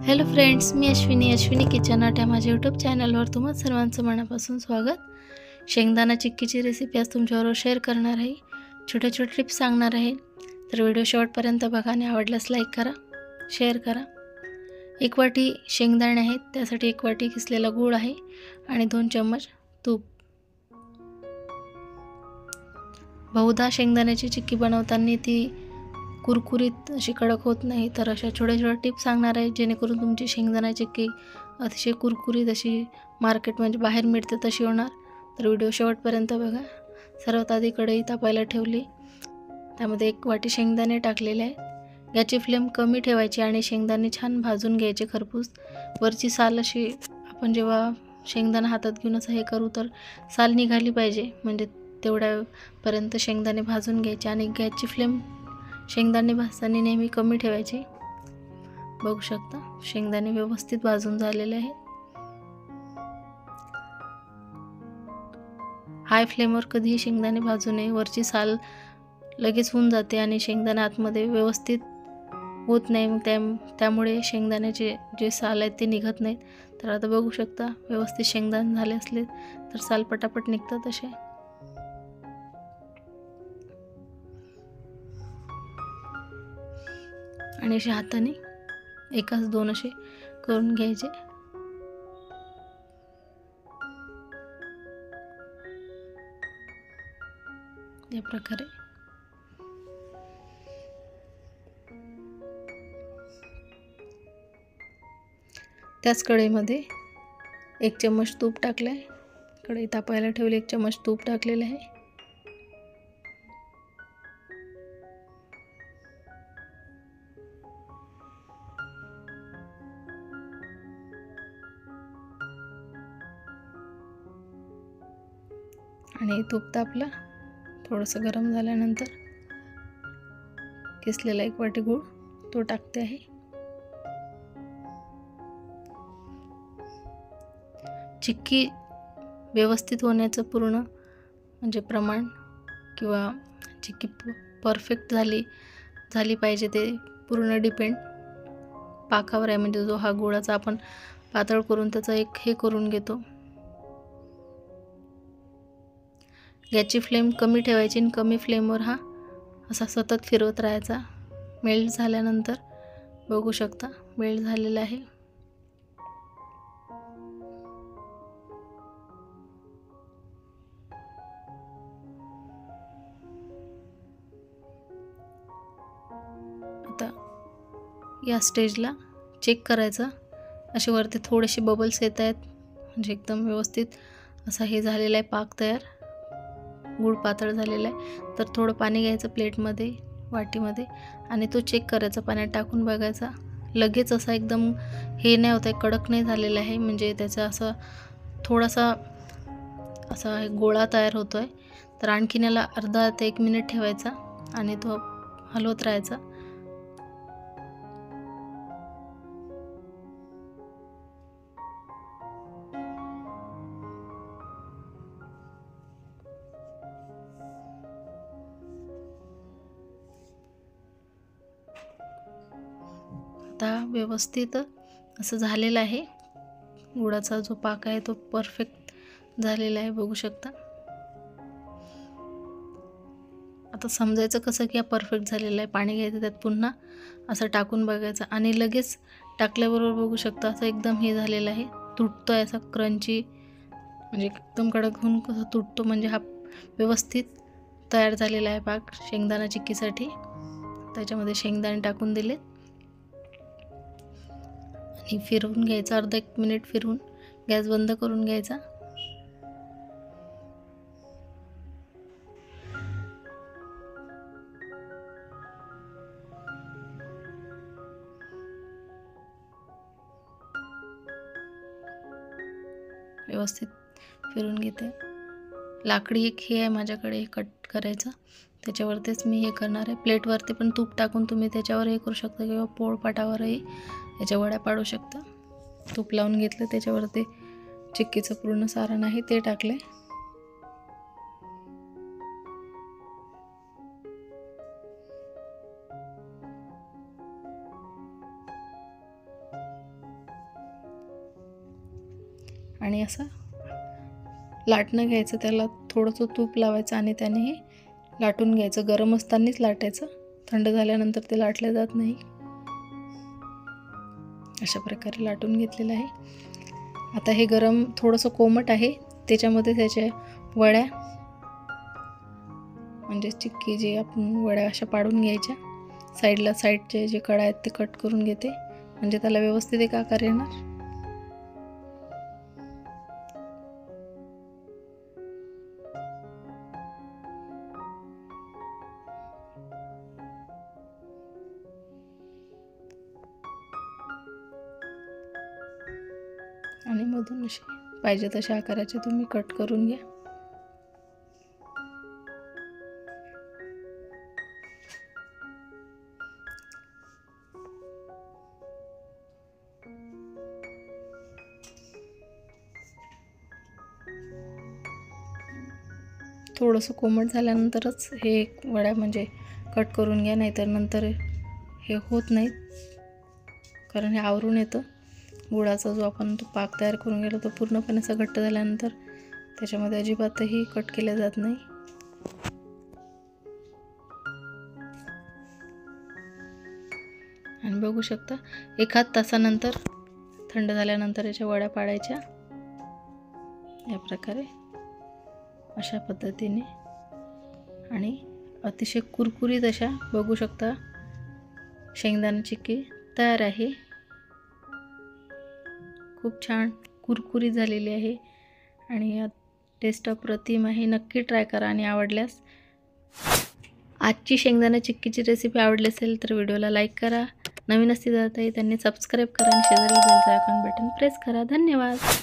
Hello friends, मी Ashwini kitchen art या माझ्या YouTube चॅनलवर तुम्हा सर्वांचं मनापासून स्वागत. शेंगदाणा चिक्कीची रेसिपी आज तुमच्याबरोबर शेअर करणार आहे. छोटे छोटे टिप्स सांगणार आहे. तर व्हिडिओ शेवटपर्यंत बघा आणि आवडल्यास लाईक करा, शेअर करा. 1 वाटी शेंगदाणे आहेत, त्यासाठी 1 वाटी किसलेला गूळ आहे आणि 2 चम्मच तूप. बहुधा शेंगदाण्याची चिक्की बनवताना ती कुरकुरीत अशी कडक होत नाही, तर अशा छोट्या छोट्या टिप्स सांगणार आहे जेणेकरून तुमची शेंगदाणा चिक्की अतिशय कुरकुरीत अशी मार्केटमध्ये बाहेर मिळते तशी होणार. तर व्हिडिओ शेवटपर्यंत बघा. सर्वात आधी कढई तापायला ठेवली, त्यामध्ये 1 वाटी शेंगदाणे टाकलेले आहेत. गॅसची फ्लेम कमी ठेवायची आणि शेंगदाणे छान भाजून घ्यायचे खरपूस. वरची साल अशी आपण जेव्हा शेंगदाणा हातात घेऊन असं हे करू तर साल निघाली पाहिजे, म्हणजे तेवढ्यापर्यंत शेंगदाणे भाजून घ्यायचे. आणि गॅसची फ्लेम शेंगदाणे भाजताना नेहमी कमी ठेवायची. बघू शकता शेंगदाणे व्यवस्थित भाजून झालेले आहे. हाय फ्लेमवर कधीही शेंगदाणे भाजू नये, वरची साल लगेच होऊन जाते आणि शेंगदाणा आतमध्ये व्यवस्थित होत नाही, मग त्यामुळे शेंगदाण्याचे जे साल आहेत ते निघत नाहीत. तर आता बघू शकता व्यवस्थित शेंगदाणे झाले असले तर साल पटापट निघतात असे. आणि अशा हाताने एकाच 2 असे करून घ्यायचे. या प्रकारे त्याच कढईमध्ये 1 चम्मच तूप टाकलं आहे. कढई तापायला ठेवली, 1 चम्मच तूप टाकलेलं आहे. आणि तूप तापलं, थोडंसं गरम झाल्यानंतर किसलेला 1 वाटी गूळ तो टाकते आहे. चिक्की व्यवस्थित होण्याचं पूर्ण म्हणजे प्रमाण किंवा चिक्की परफेक्ट झाली पाहिजे ते पूर्ण डिपेंड पाकावर आहे. म्हणजे जो हा गुळाचा आपण पातळ करून त्याचा एक हे करून घेतो. गॅसची फ्लेम कमी ठेवायची आणि कमी फ्लेमवर हा असा सतत फिरवत राहायचा. मेल्ट झाल्यानंतर बघू शकता मेल्ट झालेला आहे. आता या स्टेजला चेक करायचं. असे वरती थोडेसे बबल्स येत आहेत, म्हणजे एकदम व्यवस्थित असा हे झालेला आहे पाक तयार, गूळ पातळ झालेला आहे. तर थोडं पाणी घ्यायचं प्लेटमध्ये, वाटीमध्ये, आणि तो चेक करायचा, पाण्यात टाकून बघायचा. लगेच असा एकदम हे नाही होत आहे, कडक नाही झालेला आहे, म्हणजे त्याचा असं थोडासा असा गोळा तयार होतो आहे. तर आणखीन याला अर्धा ते 1 मिनिट ठेवायचा आणि तो हलवत राहायचा. आता व्यवस्थित असं झालेलं आहे. गुळाचा जो पाक आहे तो परफेक्ट झालेला आहे, बघू शकता. आता समजायचं कसं की हा परफेक्ट झालेला आहे. पाणी घ्यायचं, त्यात पुन्हा असं टाकून बघायचं आणि लगेच टाकल्याबरोबर बघू शकता असं एकदम हे झालेलं आहे, तुटतो आहे असा क्रंची, म्हणजे एकदम कडक होऊन कसं तुटतो, म्हणजे हा व्यवस्थित तयार झालेला आहे पाक शेंगदाणा चिक्कीसाठी. त्याच्यामध्ये शेंगदाणे टाकून दिले आणि फिरवून घ्यायचा, अर्धा 1 मिनिट फिरवून गॅस बंद करून घ्यायचा. व्यवस्थित फिरून घेते. लाकडी एक हे आहे माझ्याकडे कट करायचं, त्याच्यावरतीच मी हे करणार आहे. प्लेटवरती पण तूप टाकून तुम्ही त्याच्यावर हे करू शकता किंवा पोळपाटावरही याच्या वड्या पाडू शकता. तूप लावून घेतलं, त्याच्यावरती चिक्कीचं पूर्ण सारण आहे ते टाकले. आणि असं लाटणं घ्यायचं, त्याला थोडंसं तूप लावायचं आणि त्याने हे लाटून घ्यायचं. गरम असतानाच लाटायचं, थंड झाल्यानंतर ते लाटलं जात नाही. अशा प्रकारे लाटून घेतलेलं आहे. आता हे गरम थोडंसं कोमट आहे, त्याच्यामध्ये त्याच्या वड्या म्हणजे चिक्की जे आपण वड्या अशा पाडून घ्यायच्या. साईडचे जे कडा आहेत ते कट करून घेते, म्हणजे त्याला व्यवस्थित एक आकार येणार. आणि मधून असे पाहिजे तशा आकाराचे तुम्ही कट करून घ्या. थोडंसं कोमट झाल्यानंतरच हे वड्या म्हणजे कट करून घ्या, नाहीतर नंतर हे होत नाहीत, कारण हे आवरून येतं. गुळाचा जो आपण तो पाक तयार करून गेलो तो पूर्णपणे असं घट्ट झाल्यानंतर त्याच्यामध्ये अजिबातही कट केले जात नाही. आणि बघू शकता 1 तासानंतर थंड झाल्यानंतर याच्या वड्या पाडायच्या या प्रकारे, अशा पद्धतीने. आणि अतिशय कुरकुरीत अशा बघू शकता शेंगदाणा चिक्की तयार आहे. खूप छान कुरकुरीत झालेली आहे आणि या टेस्ट अप्रतिम आहे. नक्की ट्राय करा आणि आवडल्यास. आजची शेंगदाणा चिक्कीची रेसिपी आवडली असेल तर व्हिडिओला लाईक करा. नवीन असतील त्यांनी सबस्क्राईब करा आणि शेजारी बेलचं आयकॉन बटन प्रेस करा. धन्यवाद.